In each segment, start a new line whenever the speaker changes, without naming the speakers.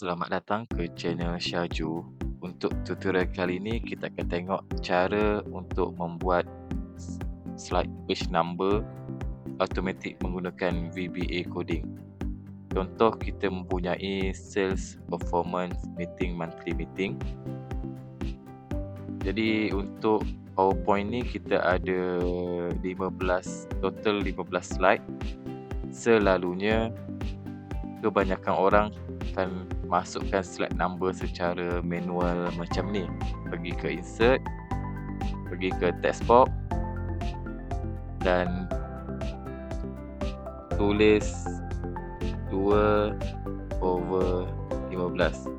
Selamat datang ke channel Syaju. Untuk tutorial kali ini kita akan tengok cara untuk membuat slide page number automatic menggunakan VBA coding. Contoh, kita mempunyai sales performance meeting, monthly meeting. Jadi untuk PowerPoint ni kita ada 15 slide. Selalunya kebanyakan orang akan masukkan slide number secara manual macam ni. Pergi ke insert, pergi ke text box dan tulis 2/15.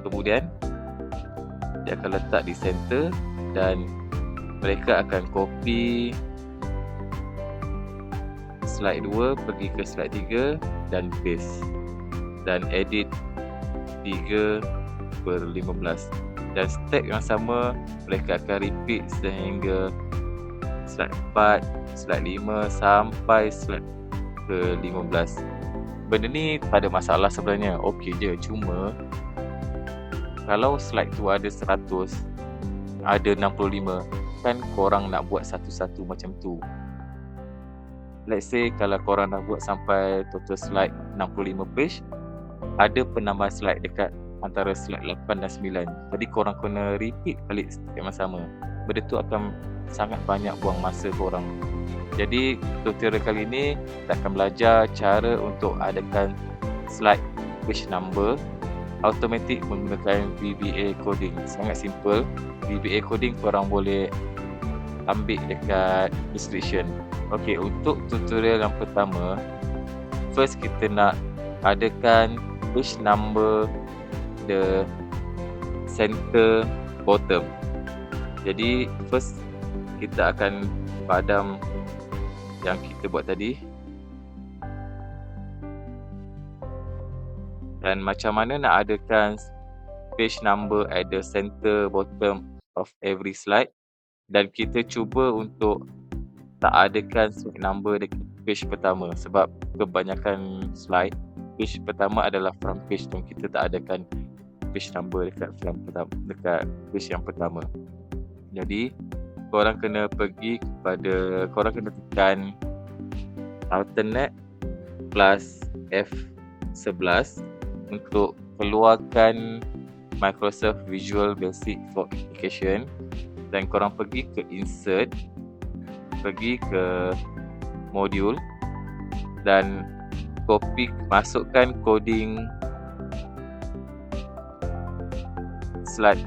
Kemudian dia akan letak di center dan mereka akan copy slide 2 pergi ke slide 3 dan paste dan edit 3/15. Dan step yang sama mereka akan repeat sehingga slide 4, slide 5 sampai slide ke-15. Benda ni tak ada masalah sebenarnya, okey je. Cuma kalau slide tu ada 100, ada 65, kan korang nak buat satu-satu macam tu. Let's say kalau korang nak buat sampai total slide 65 page, ada penambahan slide dekat antara slide 8 dan 9. Jadi korang kena repeat balik step yang sama. Benda tu akan sangat banyak buang masa korang. Jadi tutorial kali ni kita akan belajar cara untuk adakan slide page number automatic menggunakan VBA coding. Sangat simple. VBA coding korang boleh ambil dekat description. Okey, untuk tutorial yang pertama, first kita nak adakan page number the center bottom. Jadi first kita akan padam yang kita buat tadi. Dan macam mana nak adakan page number at the center bottom of every slide, dan kita cuba untuk tak adakan slide number dekat page pertama sebab kebanyakan slide page pertama adalah front page dan kita tak adakan page number dekat front pertama, dekat page yang pertama. Jadi korang kena tekan alternate plus F11 untuk keluarkan Microsoft Visual Basic for Application, dan korang pergi ke insert, pergi ke module dan masukkan coding slide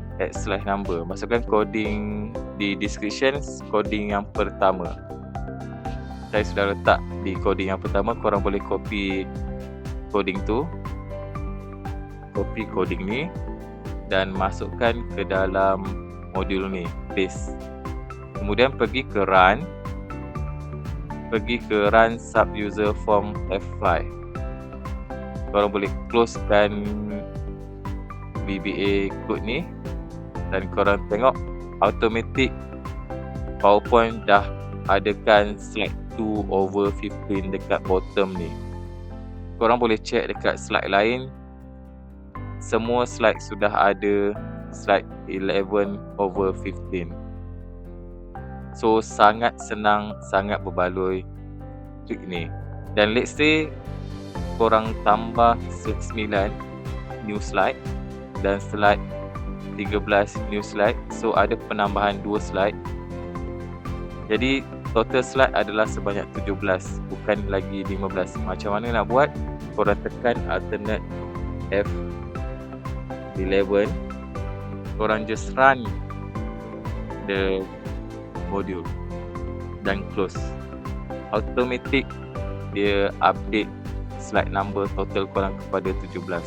number. Masukkan coding di description, coding yang pertama. Saya sudah letak di coding yang pertama. Korang boleh copy coding tu, copy coding ni dan masukkan ke dalam modul ni, paste. Kemudian pergi ke run sub user form F5. Korang boleh closekan VBA code ni dan korang tengok automatic PowerPoint dah adakan slide 2/15 dekat bottom ni. Korang boleh check dekat slide lain, semua slide sudah ada slide 11/15. So sangat senang, sangat berbaloi trik ni. Dan let's say korang tambah 9 new slide dan slide 13 new slide, so ada penambahan 2 slide. Jadi total slide adalah sebanyak 17, bukan lagi 15. Macam mana nak buat? Korang tekan alternate F11, korang just run the module dan close. Automatic dia update slide number total korang kepada 17.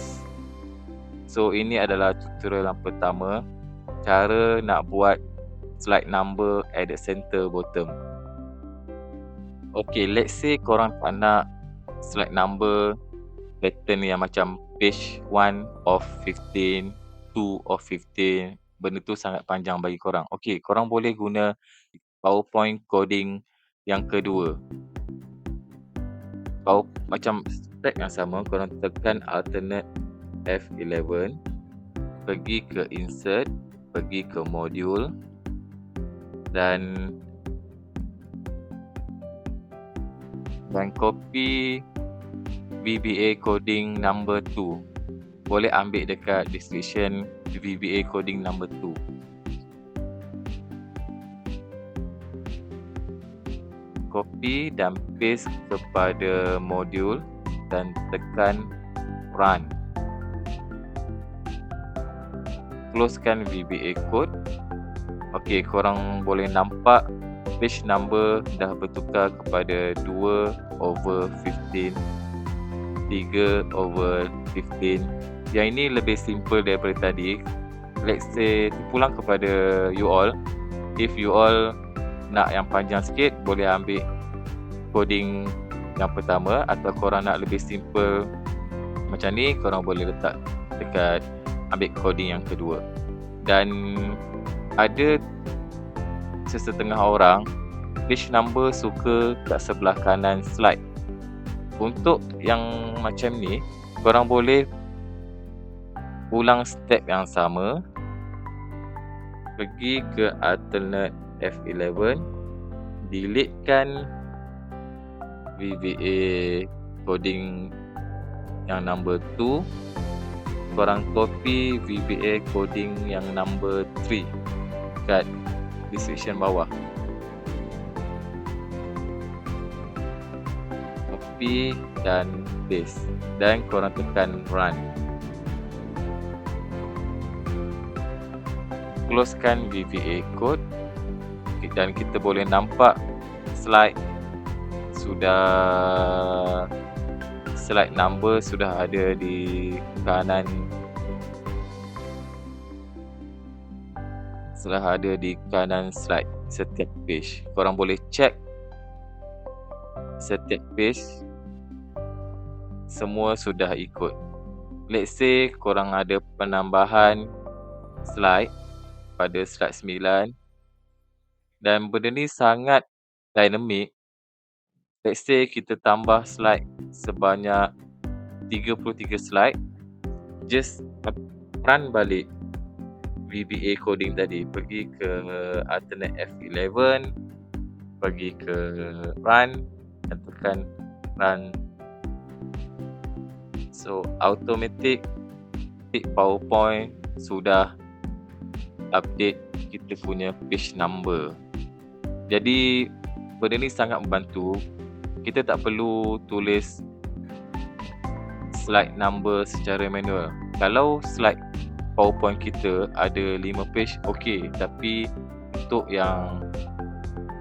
So ini adalah tutorial yang pertama, cara nak buat slide number at the center bottom. Okay, let's say korang tak nak slide number pattern yang macam page 1 of 15, 2 of 15. Benda tu sangat panjang bagi korang. Okay, korang boleh guna PowerPoint coding yang kedua. Macam step yang sama, korang tekan alternate F11, pergi ke insert, pergi ke module dan copy VBA coding number 2. Boleh ambil dekat description VBA coding number 2. Copy dan paste kepada modul dan tekan run. Closekan VBA code. Okey, korang boleh nampak page number dah bertukar kepada 2/15, 3/15. Yang ini lebih simple daripada tadi. Let's say pulang kepada you all. If you all nak yang panjang sikit, boleh ambil coding yang pertama, atau korang nak lebih simple macam ni, korang boleh letak dekat ambil coding yang kedua. Dan ada sesetengah orang page number suka kat sebelah kanan slide. Untuk yang macam ni, korang boleh ulang step yang sama, pergi ke alternate F11, deletekan VBA coding yang number 2, korang copy VBA coding yang number 3 kat description bawah. Copy dan paste dan korang tekan run. Closekan VBA code dan kita boleh nampak slide number sudah ada di kanan, slide setiap page. Korang boleh check setiap page semua sudah ikut. Let's say korang ada penambahan slide pada slide 9 dan benda ni sangat dynamic. Let's say kita tambah slide sebanyak 33 slide, just run balik VBA coding tadi, pergi ke alternate F11, pergi ke run dan tekan run. So automatic PowerPoint sudah update kita punya page number. Jadi benda ni sangat membantu. Kita tak perlu tulis slide number secara manual. Kalau slide PowerPoint kita ada 5 page, okey. Tapi untuk yang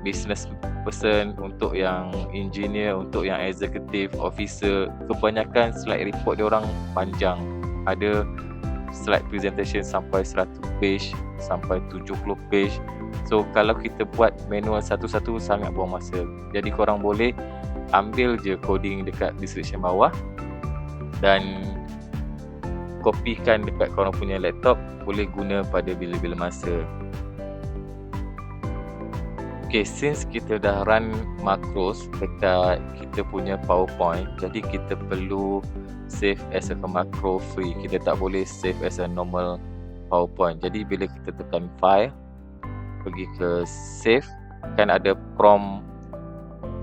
business person, untuk yang engineer, untuk yang executive officer, kebanyakan slide report dia orang panjang. Ada slide presentation sampai 100 page, sampai 70 page. So kalau kita buat manual satu-satu sangat buang masa. Jadi korang boleh ambil je coding dekat description bawah dan kopikan dekat korang punya laptop, boleh guna pada bila-bila masa. Okay, since kita dah run macros dekat kita punya PowerPoint, jadi kita perlu save as a macro free. Kita tak boleh save as a normal PowerPoint. Jadi bila kita tekan file, pergi ke save, kan ada prompt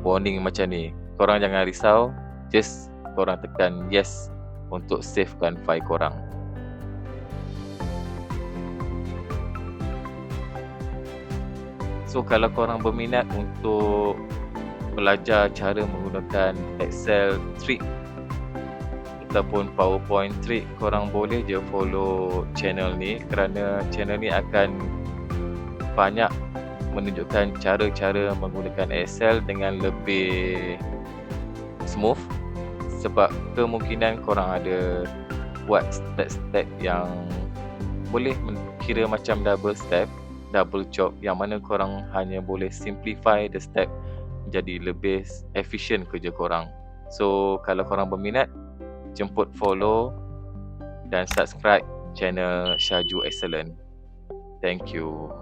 warning macam ni. Korang jangan risau, just korang tekan yes untuk savekan file korang. So kalau korang berminat untuk belajar cara menggunakan Excel trick ataupun PowerPoint trick, korang boleh je follow channel ni, kerana channel ni akan banyak menunjukkan cara-cara menggunakan Excel dengan lebih smooth. Sebab kemungkinan korang ada buat step-step yang boleh kira macam double job, yang mana korang hanya boleh simplify the step menjadi lebih efisien kerja korang. So kalau korang berminat, jemput follow dan subscribe channel Syaju Excellent. Thank you.